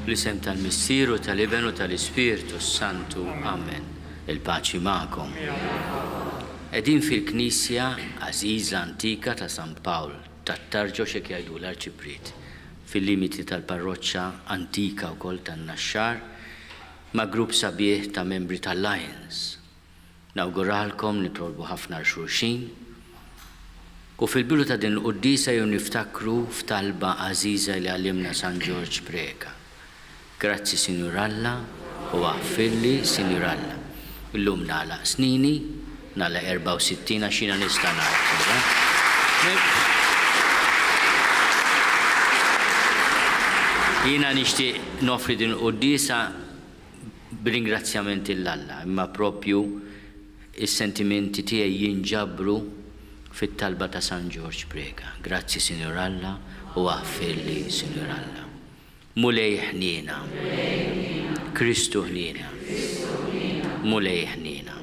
L-isem tal-Missieru, tal-Iben u tal-Ispirtu Santu. Amen. Il-paċi ma'kom. Edin fil-Knisja Aziza Antika ta' San Pawl, tat-Tarġo xek jgħidu l-Arċiprit, fil-limiti tal-parroċċa Antika wkoll tan-Naxxar, ma' grupp sabiħ ta' membri tal-Lions. Nawguralkom nitolbu ħafna xulxin, u fil-bidu ta' din l-Quddisa jew niftakru f'talba Aziza li għallimna San George Preka. Grazzi Sinjur Alla u għaffilli Sinjur Alla. Illum nagħlaq snini, nagħlaq 64 xina nista' ngħid. Jiena nixtieq nofri din l-Quddisa b'ringrazzjamenti l-Alla, imma propju is-sentimenti tiegħi jinġabru fit-talba ta' San George Preka. Grazzi Sinjur Alla u għaffilli Sinjur Alla. Mulej ħnina, Kristu ħnina, mulej ħnina.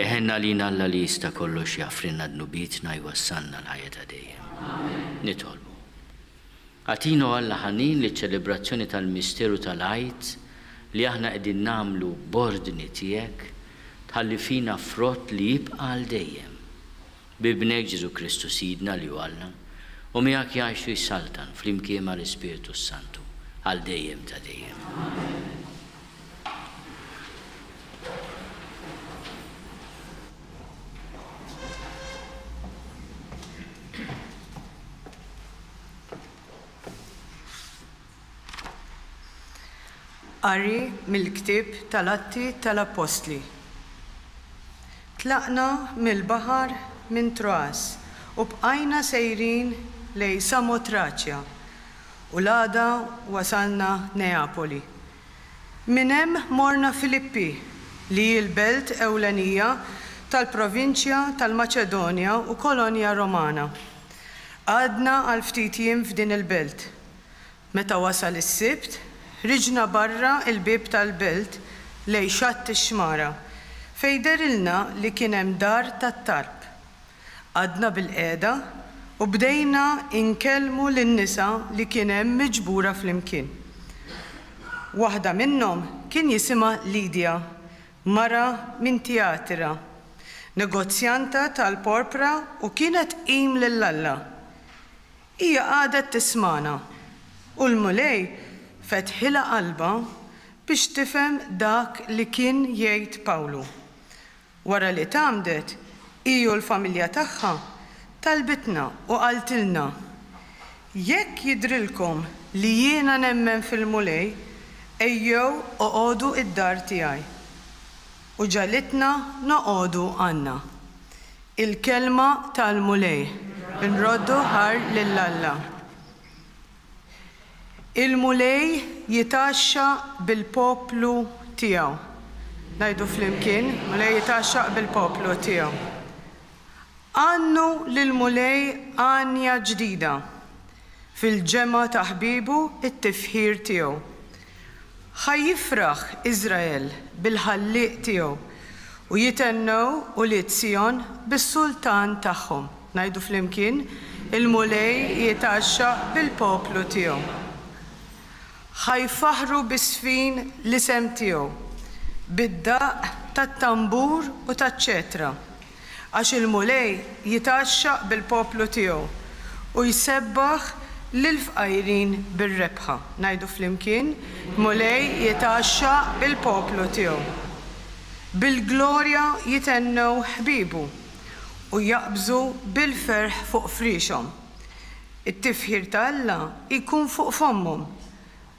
Eħenna lina Alla li jista kollox jaffrinna d-nubitna jwassanna l-ħajja ta' dejjem. Nitolbu. Għatinu Alla ħanin li ċelebrazzjoni tal-misteru tal-Għajt li aħna qegħdin namlu b'ordni tiegħek tħalli fina frott li jibqa' għal dejjem. Bibnek Ġesu Kristu Sidna li Alla, u miegħek jgħixu jsaltan fl-imkien mal-Ispirtu Santu għal dejjem ta' dejjem. Qari mill-ktieb tal-Atti tal-Apostli. Tlaqna mill-baħar minn Troas u bqajna sejrin lej Samotraċja u l-għada wasalna Neapoli. Minn hemm morna Filippi li l-belt ewlenija tal-provinċja tal-Maċedonja u kolonja Romana. Għadna għal ftit jiem f'din il-belt. Meta wasal is-sibt, riġna barra il-bib tal-belt lej xatt ix-xmara fejn derilna li kien hemm dar tat-tarb. Għadna bil-qiegħda u bdejna inkellmu lin-nisa li kien hemm miġbura flimkien. Waħda minnhom kien jisimha Lidja, mara minn Tjatira, negozjanta tal-porpra u kienet qim lil Alla. Hija qadet tismana u l-mulej fetħilha qalba biex tifhem dak li kien jgħid Pawlu. Wara li tgħamdet, iju l-familja tagħha talbitna u qaltilna: jekk jidrilkom li jiena nemmen fil-mulej, ejjew oqogħdu id-dar tiegħi. U ġalitna noqogħdu għandna. Il-kelma tal-mulej nroddu ħar lil Alla. Il-mulej jitaxxa bil-poplu tiegħu. Ngħidu flimkien, mulej jitaxxa bil-poplu tiegħu. Għannu lil-mulej għanja ġdida fil-ġemma ta' ħbibu it-tifħir tiegħu. Ħajjifraħ Iżrael bil-ħalliq tiegħu u jitennew u Tzjon bis-sultan tagħhom. Ngħidu flimkien, il-mulej jitaxxa bil-poplu tiegħu. Ħajfaħru bis-sfin l-isem tiegħu, bid-daq tat-tambur u taċ-ċetra, għax il-mulej jitaxxa bil-poplu tiegħu u jsebbaħ lil-fqajrin bir-rebħa. Ngħidu flimkien, mulej jitaxxa bil-poplu tiegħu. Bil-glorja jitennew ħbibu u jaqbżu bil-ferħ fuq frixhom. It-tifħir ta' Alla jkun fuq fommhom.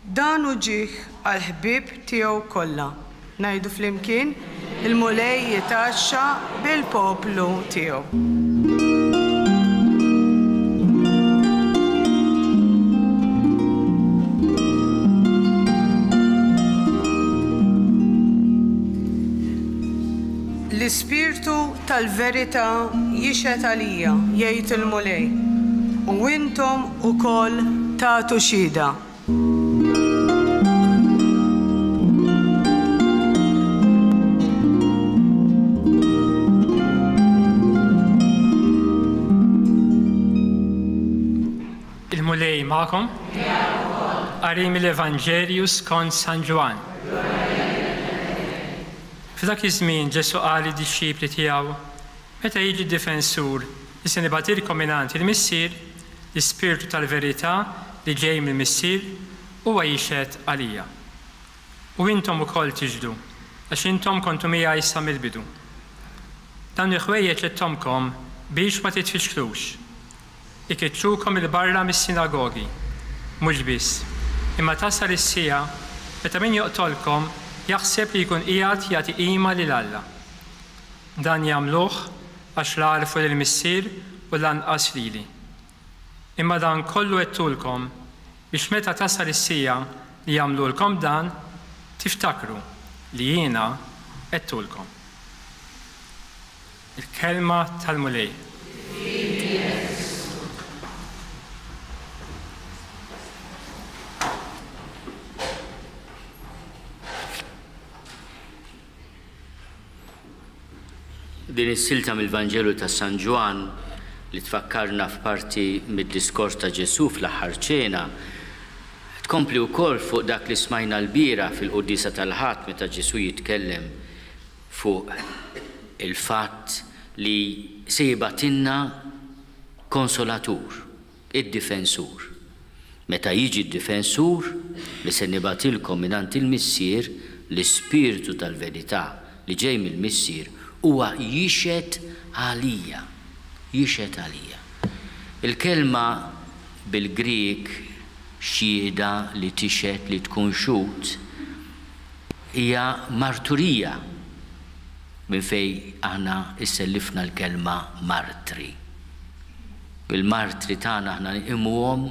Dan u ġieħ għal-ħbieb tiegħu kollha. Ngħidu flimkien, il-mulej jitaxxa bil-poplu tiegħu. L-ispirtu tal-verità jixhet għalija, jgħid il-mulej, u intom ukoll tagħtu xhieda. Il-mulej magħkom? Qari mill-Evanġelju skont San Ġwan. F'dak iż-żmien Ġesu qal lid-disċipli tiegħu: meta jiġi d-difensur li se nibatilkom mingħand il-Missier, l-Ispirtu tal-verità li ġej mill-Missier huwa jixhed għalija. U intom ukoll tiġdu, għax intom kontu miegħi sa mill-bidu. Dan il-ħwejjeġ li tomkom biex ma titfixklux. Ikittrukom il-barra mis-sinagogi, mhux biss, imma tasal is-sija meta min joqtolkom jaħseb li jkun qiegħed jagħti qima lil Alla. Dan jagħmluh għax l-għarfu lill-Missier u lanqas lili. Imma dan kollu għedtulkom biex meta tasal is-sija li jagħmlulkom dan tiftakru li jiena għedtulkom. Il-kelma tal-mulej. Din is-silta mill-Vanġelu ta' San Ġwan li tfakkarna f'parti mid-diskors ta' Ġesu fl-aħħar ċena tkompli wkoll fuq dak li smajna l-bira fil-Qudiesa tal-Ħadd meta Ġesu jitkellem fuq il-fatt li se jibatilna konsolatur, id-difensur. Meta jiġi d-difensur li se nibatilkom mingħand il-Missier, l-Ispirtu tal-verità li ġej mill-Missier huwa jixhed għalija. Jixhed għalija. Il-kelma bil-Grieg xhieda li tixhed li tkun xut hija marturija minn fejn aħna issellifna l-kelma martri. Il-martri tagħna aħna nqimuhom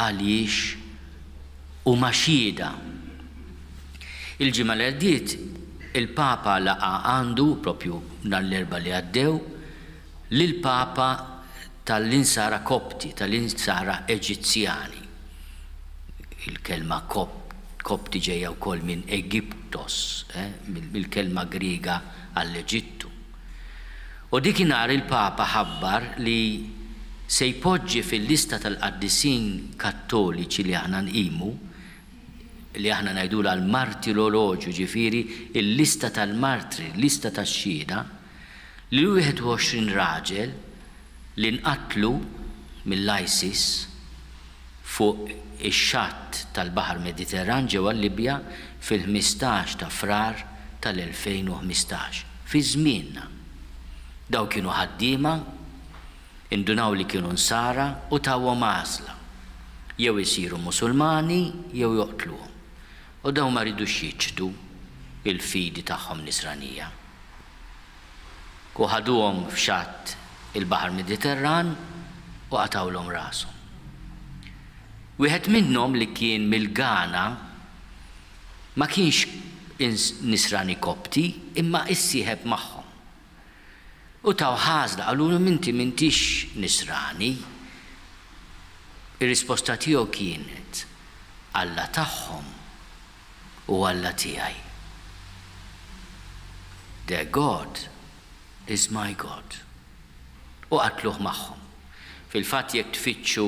għaliex huma xhieda. Il-ġimgħa li għaddiet il-Papa laqa għandu propju nall-erba li għaddew lill-Papa tal-insara Kopti, tal-insara Eġizzjani. Il-kelma Kopti ġejja wkoll minn Eġiptos, mill-kelma Griega għall-Eġittu. U dikinhar il-Papa ħabbar li se jpoġġi fil-lista tal-qaddisin kattoliċi li aħna nqimu, li aħna ngħidula l-martiroloġu, ġifieri il-lista tal-martri, l-lista tax-xhieda, li 21 raġel li nqatlu mill-ISIS fuq ix-xatt tal-Baħar Mediterran ġewwa Libja fil-15 ta' Frar tal-2015. Fi żmienna. Daw kienu ħaddiema, indunaw li kienu nsara u tawhom għażla. Jew isiru Musulmani jew joqtluhom. U daw ma ridux jiġdu il-fidi tagħhom nisranija. U ħaduhom f'xatt il-Baħar Mediterran u qatawlhom rashom. Wieħed minnhom li kien mill-Ghana ma kienx nisrani Kopti imma issieħeb magħhom. U taw ħażla qalulhom inti m'intix nisrani. Ir-risposta tiegħu kienet Alla tagħhom u Alla tiegħi. Their God is my God. U qatluh magħhom. Fil-fatt jekk tfittxu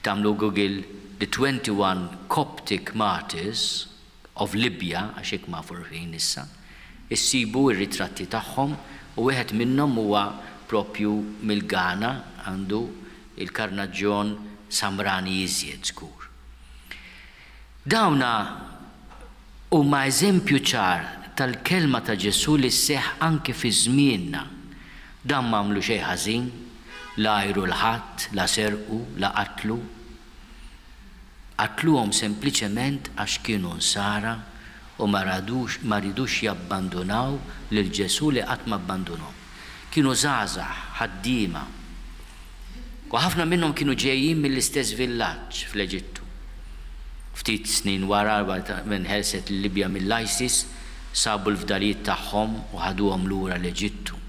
tagħmlu Google the 21 Coptic martyrs of Libya għax hekk ma forfin issa, issibu r-ritratti tagħhom u wieħed minnhom huwa propju mill-Ghana għandu il-karnaġġjon Samrani iżjed żgur. Dawna huma eżempju ċar tal-kelma ta' Ġesu li sseħħ anke fi żmienna. Dan m'għamlu xejn ħażin, la għajru l-ħadd, la serqu, la qatlu. Qatluhom sempliċement għax kienu nsara u ma ridux jabbandunaw lil Ġesu li qatt ma abbandunhom. Kienu żgħażagħ, ħaddiema. U ħafna minnhom kienu ġejjin mill-istess villaġġ fl-Eġittu. Ftit snin wara minn ħelset l-Libja mill-ISIS sabu l-fdalijiet tagħhom u ħaduhom lura l-Eġittu.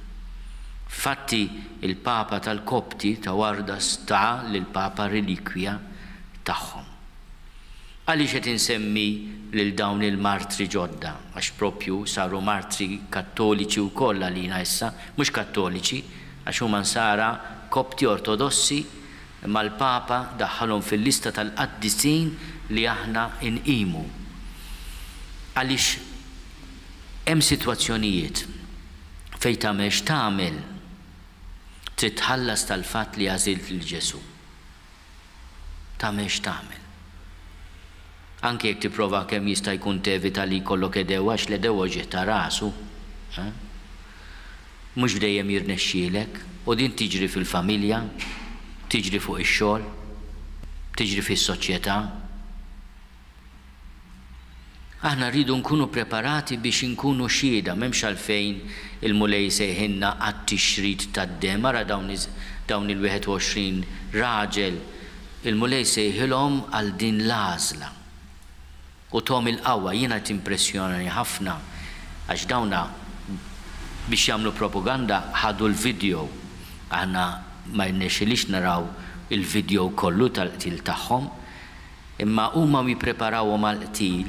Fatti il-Papa tal-Kopti ta' Warda sta' lill-Papa relikwja tagħhom. Għaliex qed insemmi lil dawn il-martri ġodda għax propju saru martri kattoliċi wkoll għalina issa, mhux kattoliċi għax huma nsara Kopti ortodossi imma l-Papa daħħalhom fil-lista tal-qaddisin li aħna nqimu. Għaliex hemm sitwazzjonijiet fejn tagħmel x'tagħmel trid tħallas tal-fatt li għażilt lil Ġesu. Tagħmel x'tagħmel. Anke jekk tipprova kemm jista' jkun tevita li jkollok edewa għax l-edewa ġieħ ta' rasu. Mhux dejjem jirnexxielek u din tiġri fil-familja, tiġri fuq ix-xogħol, tiġri fis-soċjetà. Aħna rridu nkunu preparati biex nkunu xhieda m'hemmx għalfejn il-mulej sejħinna għat-tixrid tad-dem ara dawn il-21 raġel il-mulej sejħilhom għal din l-għażla. U tom il-qawwa jiena timpressjonani ħafna għax dawna biex jagħmlu propaganda ħadu l-video. Aħna ma jnexxilix naraw il-video kollu tal-qtil tagħhom, imma huma jippreparawhom għall-qtil.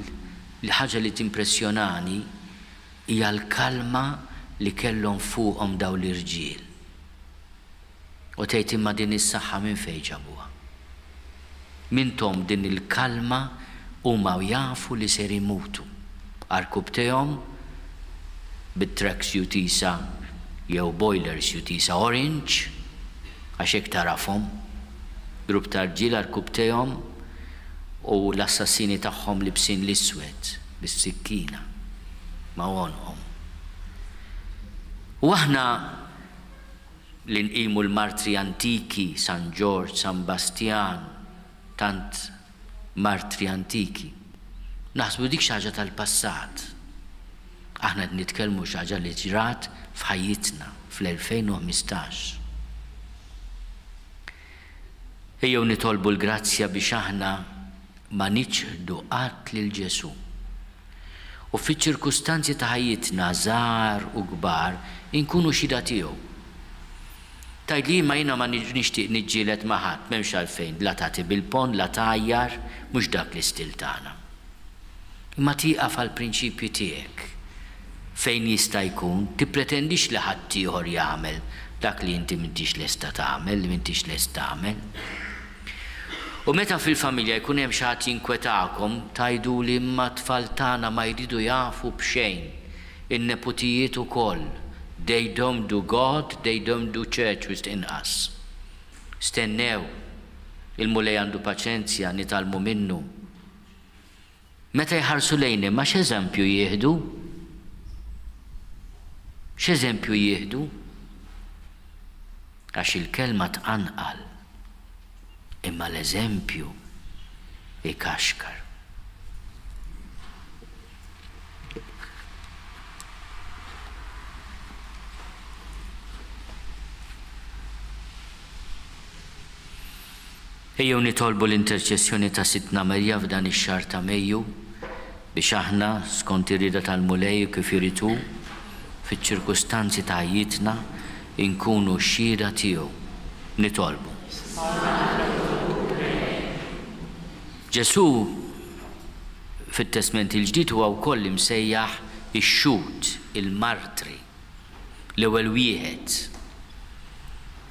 L-ħaġa li timpressjonani hija l-kalma li kellhom fuqhom dawn l-irġiel. U tgħid imma din is-saħħa minn fejn ġabuha. Minthom din il-kalma huma jafu li ser imutu. Arkub tiegħhom bit-track suit isa jew boiler suit isa orange għax hekk tarafhom. Grupp ta' rġiel arkub tiegħhom u l-assassini tagħhom libsin l-iswed bis-sikkina ma' wonhom. U aħna li nqimu l-martri antiki, San George, San Bastian, tant martri antiki. Naħsbu dik xi ħaġa tal-passat. Aħna nitkellmu xi ħaġa li ġrat f'ħajjitna fl-2015. Ejjew nitolbu l-grazzja biex aħna ma niċħdu qatt lil Ġesu. U fiċ-ċirkustanzi ta' ħajjitna żgħar u kbar inkunu xhieda tiegħu. Tgħidli ma jiena ma nixtieq niġġieled ma' ħadd m'hemmx għalfejn la tagħti bil-pon la tgħajjar mhux dak l-istil tagħna. Imma tieqaf għall-prinċipji tiegħek fejn jista' jkun tippretendix li ħadd ieħor jagħmel dak li inti m'intix lesta tagħmel, li m'intix lest tagħmel. U meta fil-familja jkun hemm xi ħadd jinkwetakom tgħiduli imma t-tfal tagħna ma jridu jafu b'xejn. In-neputijiet ukoll. They don't do God, they don't do church with inqas. Stennew, il-mulej għandu paċenzja nitalmu minnu. Meta jħarsu lejni ma x'eżempju jieħdu? X'eżempju jieħdu? Għax il-kelma tqanqal, imma l-eżempju ikaxkar. Ejjew nitolbu l-interċessjoni ta' Sitna Marja f'dan ix-xahar ta' Mejju biex aħna skont ir-rieda tal-mulej kif iritu fiċ-ċirkustanzi ta' ħajjitna inkunu xhieda tiegħu. Nitolbu. Ġesu fit-Testament il-ġdid huwa wkoll imsejjaħ ix-xhud, il-martri, l-ewwel wieħed.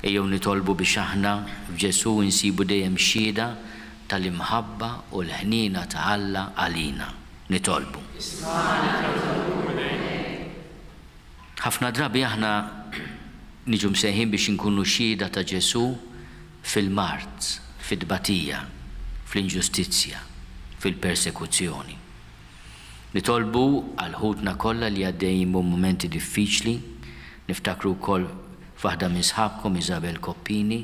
Ejjew nitolbu biex aħna f'Ġesu insibu dejjem xhieda tal-imħabba u l-ħniena ta' Alla għalina. Nitolbu. Ħafna drabi aħna niġu msejħin biex inkunu xhieda ta' Ġesu fil-mart, fid-tbatija, fl-inġustizzja, fil-persekuzzjoni. Nitolbu għal ħudna kollha li għaddejjin momenti diffiċli, niftakru wkoll f'waħda minn sħabkom Isabel Koppini,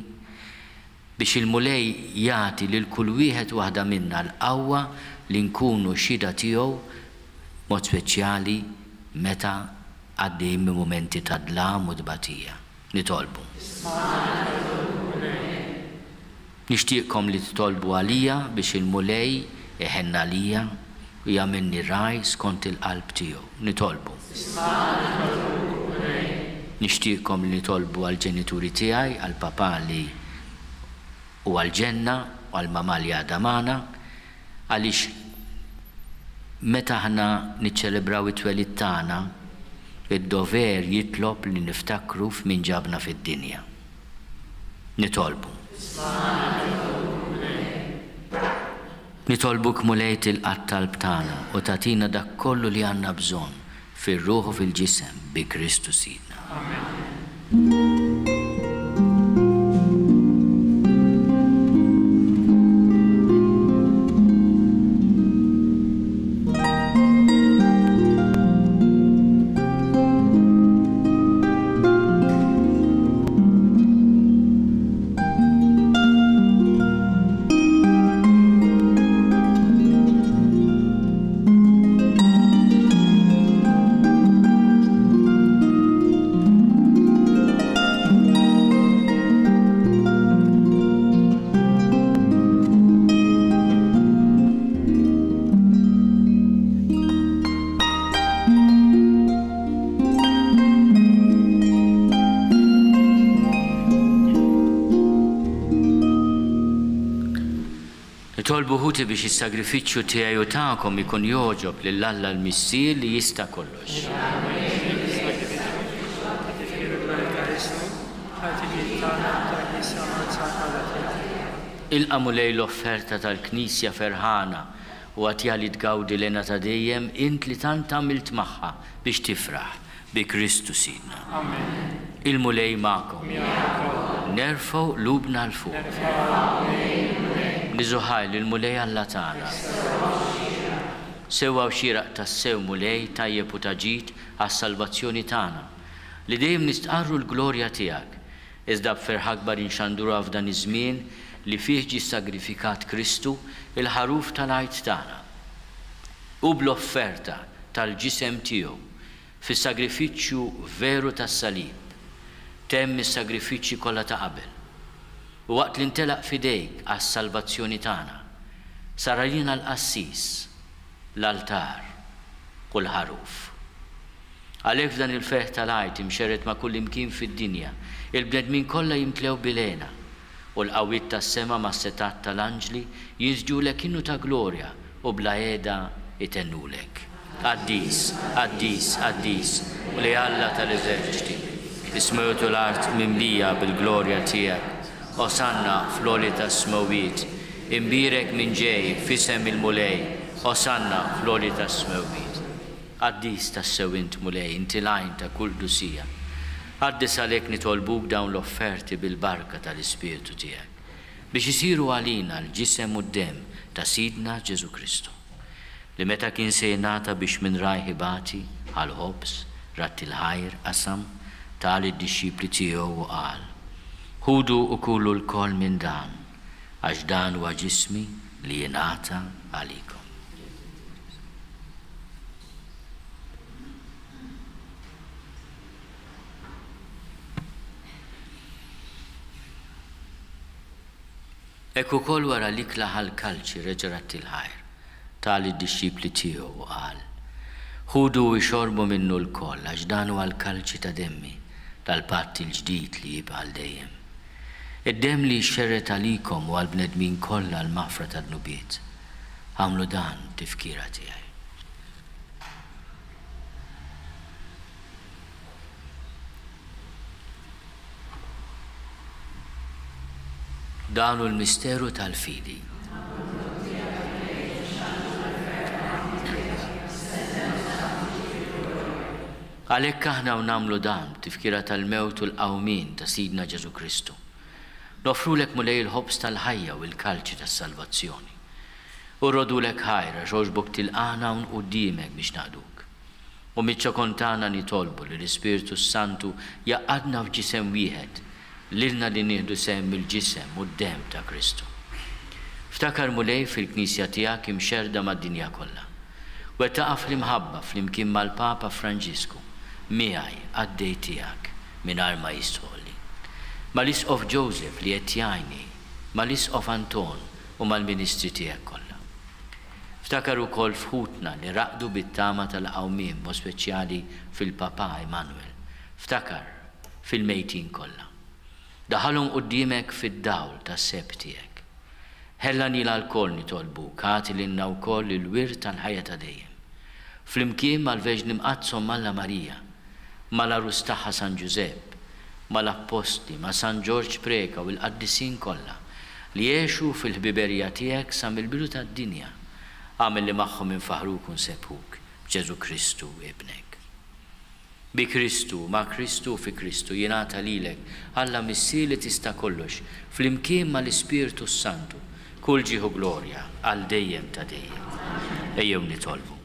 biex il-mulej jagħti lil kull wieħed waħda minna l-qawwa li nkunu xhieda tiegħu mod speċjali meta għaddejjin minn momenti ta' dlam u tbatija. Nitolbu. Nixtieqkom li titolbu għalija biex il-mulej iħenna lija u jagħmilni raj skont il-qalb tiegħu. Nitolbu. Nixtieqkom li nitolbu għall-ġenituri tiegħi, għall-papà li u għall-ġenna u għall-mamà li għadha magħna, għaliex meta aħna niċċelebraw it-twelid tagħna, id-dover jitlob li niftakru f'min ġabna fid-dinja. Nitolbu. Nitolbuk mulej tilqat talb tagħna u tagħtina dak kollu li għandna bżonn fir-ruħ u fil-ġisem bi Kristu Sidna. Amen. Nitolbu ħuti biex is-sagrifiċċju tiegħi u tagħkom ikun joġob lil Alla l-Missier li jista' kollox. Ilqamu lej l-offerta tal-Knisja ferħana u għatja li tgawdi lena ta' dejjem int li tant għamilt magħha biex tifraħ bi Kristu Sidna. Ilmu lej magħkom. Nerfgħu lubna l-fuq. Niżuħaj l-mulej Alla tagħna. Sewwa xieraq tas-sew mulej tajjeb u taġid għas-salvazzjoni tagħna li dejjem nistqarru l-glorja tiegħek. Iżda b'ferħ akbar inxanduru f'dan iż-żmien li fih ġie sagrifikat Kristu il-ħaruf tal-għajt tagħna. U bl-offerta tal-ġisem tiegħu fis-sagrifiċċju veru tas-salib temm is-sagrifiċċji kollha ta' qabel. U waqt li ntelaq fidejk għas-salvazzjoni tagħna, saralina l-qassis, l-altar u l-ħaruf. Għalhekk f'dan il-ferħ tal-għajt imxerret ma' kull imkien fid-dinja, il-bnedmin kollha jimtlew bilena u l-qawwiet tas-sema ma' setat tal-anġli jinsġulek innu ta' glorja u bla qiegħda itennulek. Qaddis, qaddis, qaddis, u li Alla tal-eżerċiti, ismewtu l-art mimlija bil-glorja tiegħek. Osanna fl-oli tas-smawiet, imbirek minn ġej fisem il-mulej, osanna fl-oli tas-smawiet. Qaddis tas-sewint mulej, inti lajn ta' kull dusija. Qaddis għalhekk nitolbuk dawn l-offerti bil-barka tal-Ispiritu tiegħek biex isiru għalina l-ġisem u d-dem ta' Sidna Ġesu Kristu. Li meta kien se jingħata biex minn rajħi bati għal-ħobs, ratti l-ħajr qasam tal id-dixxipli tiegħu u qal: Ħudu u kullu l-koll minn dan, għax dan huwa ġismi li jingħata għalikom. Ekk ukoll wara li klaħa l-kalċi reġrat il-ħajr tal id-dixxipli tiegħu u qal: Ħudu u xorbu minnu l-koll, għax dan huwa l-kalċi ta' demmi tal-patt il-ġdid li jibqa' għal dejjem. Id-dem li xerret għalikom u għal-bnedmin kollha l-maħfra tad-nubiet. Għamlu dan tifkira tiegħi. Dan hu l-misteru tal-fidi. Għalhekk aħna nagħmlu dan tifkira tal-mewt u l-qawmien ta' Sidna Ġesu Kristu. Nofrulek mulej il-ħobs tal-ħajja u l-kalċi tas-salvazzjoni. U rrodulek ħajra xogħġbok tilqana un quddiemek biex naqduk. U miċċa kontana nitolbu li l-Ispiritu Santu jaqadna f'ġisem wieħed lilna li nieħdu sehem mill-ġisem u d-dem ta' Kristu. Ftakar mulej fil-Knisja tiegħek imxerda mad-dinja kollha. U qed taqa' fl-imħabba flimkien mal-Papa Franġisku miegħi għaddej tiegħek mingħajr ma jistħolli. Mal-Isqof Joseph li qed jgħinni, mal-Isqof Anton u mal-Ministri tiegħek kollha. Ftakar ukoll fħutna li raqdu bit-tama tal-qawmien mod speċjali fil-Papa Emanuel. Ftakar fil-mejtin kollha. Daħalhom quddiemek fid-dawl tas-seb tiegħek. Ħella nila l-koll nitolbuk, ħati lilna wkoll il-wirt tal-ħajja ta' dejjem. Flimkien mal-Verġni Mqazzom Malla Marija, mal-Arus tagħha San Giuseppe, mal-Apposti, ma' San George Preka u l-Qaddisin kollha, li jiexu fil-ħbiberija tiegħek sa mill-bidu tad-dinja. Għamel li magħhom infaħruk u nsebħuk b'Ġesu Kristu ibnek. Bi Kristu, ma' Kristu fi Kristu jingħata lilek Alla missier li tista' kollox flimkien mal-Ispiritu Santu kull ġieħu glorja għal dejjem ta' dejjem. Ejjew nitolbu.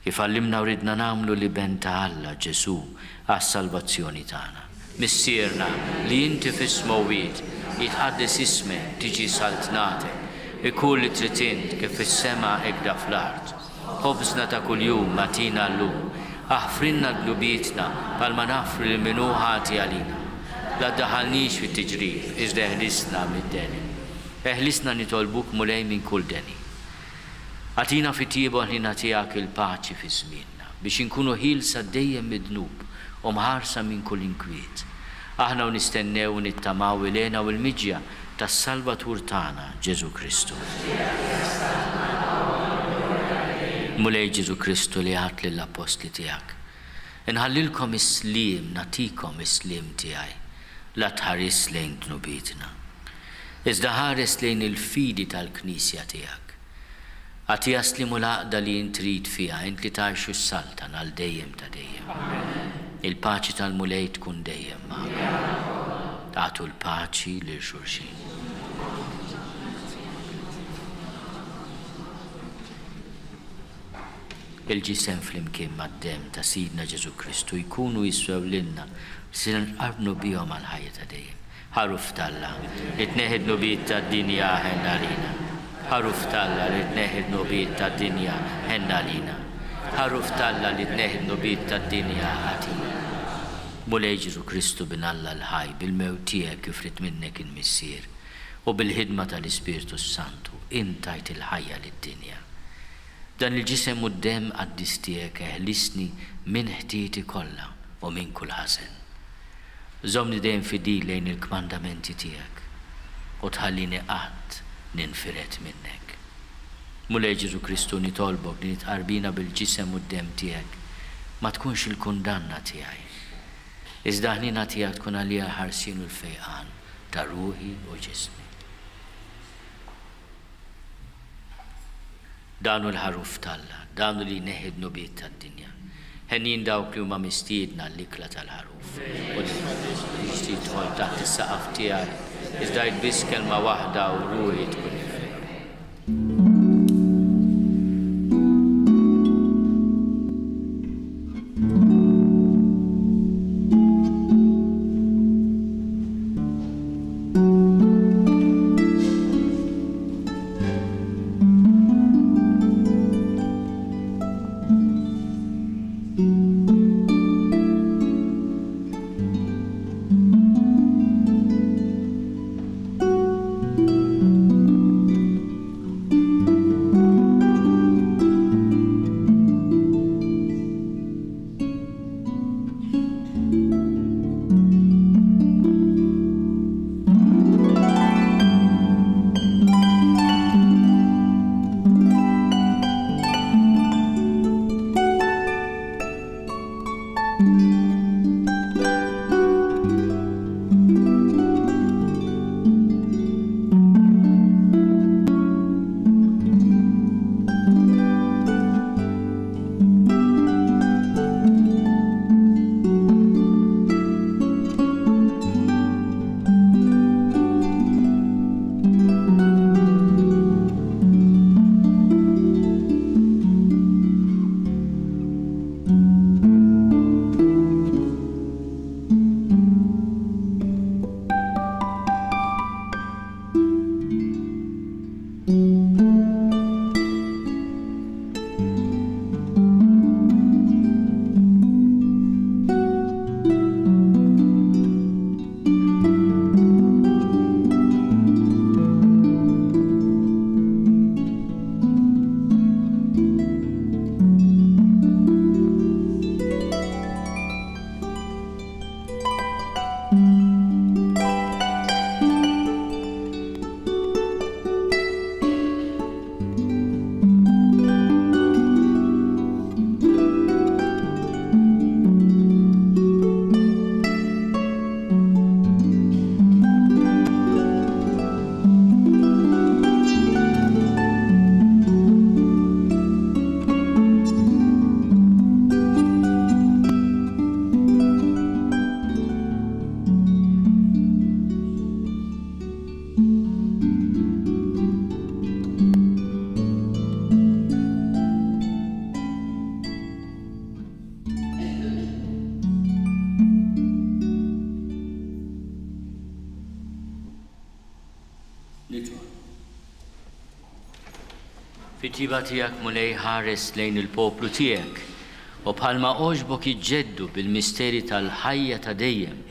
Kif għallimna u ridna nagħmlu li ben ta' Alla Ġesu għas-salvazzjoni tagħna. Missierna li inti f'ismu wieħed jitħaddes ismek tiġi saltnatek ikun li trid int kif fis-sema hekk fl-art. Ħobżna ta' kuljum matina llum, aħfrinna d-nubietna bħalma nafru li minnu ħati għalina. La ddaħħalniex fit-tiġrif, iżda eħlisna mid-deni. Eħlisna nitolbuk mulej minn kull deni. Għatina fit-tiebu ħlina tiegħek il-paċi fi żmienna biex inkunu ħilsa dejjem mid-dnub u mħarsa minn kull inkwiet. Aħna u nistennew u nittamaw ilena u l-miġja tas-Salvatur tagħna Ġesu Kristu. Mulej Ġesu Kristu li għat lill-apostli tiegħek. Inħallilkom is-slim, natikom is-slim tiegħi, la tħares lejn dnubietna. Iżda ħares lejn il-fidi tal-Knisja tiegħek. Għati jaslimu l-għaqda li intrid fiha, int li tgħixu s-saltan għal dejjem ta' dejjem. Il-paċi tal-mulej tkun dejjem magħkom. Għatu l-paċi lil xulxin. Il-ġisem flimkien mad-dem ta' Sidna Ġesu Kristu jkunu jiswew lilna si nqarbnu bihom għal ħajja ta' dejjem. Ħaruf talla li tneħħed nubiet tad-dinja ħenna lina. Ħaruf talla li tneħħed nubiet tad-dinja ħenna lina. Ħaruf talla li tneħħed nubiet tad-dinja ħatina. Mulej Ġesu Kristu bin Alla l-ħaj bil-mewt tiegħek kif rid minnek il-missier u bil-ħidma tal-Ispiritu Santu intajt il-ħajja lid-dinja. Dan il-ġisem u d-dem għaddis tiegħek eħlisni minn ħtieti kollha u minn kull ħażen. Żomni dejjem fidi lejn il-kmandamenti tiegħek u tħallini qatt ninfiret minnek. Mulej Ġesu Kristu nitolbok li nitqarbina bil-ġisem u d-dem tiegħek ma tkunx il-kundanna tiegħi. Iżda ħnina tiegħek tkun għalija ħarsin u l-fejqan ta' ruħi u ġismi. Danu l-ħaruf talla, danu li neħed nubiet tad-dinja. Ħennin dawk li huma mistiedna l-ikla tal-ħaruf. U li tħol taħt is-saqaf tiegħi, iżda biss kelma waħda u ruħi tkun ifhem. Bit-tiba tiegħek mulej ħares lejn il-poplu tiegħek u bħalma oġbok jiġġeddu bil-misteri tal-ħajja ta' dejjem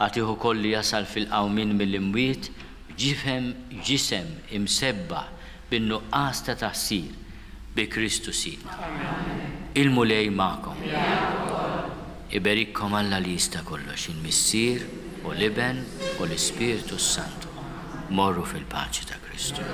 għatiħu kolli jasal fil-qawmin mill-imwiet ġisem imsebbaħ bin-nuqqas ta' taħsir bi Kristu Sidna. Il-mulej ma'kom. Iberikkom Alla li jista' kollox il-Missier u l-Iben u l-Ispiritu Santu. Morru fil-paċi ta' Kristu.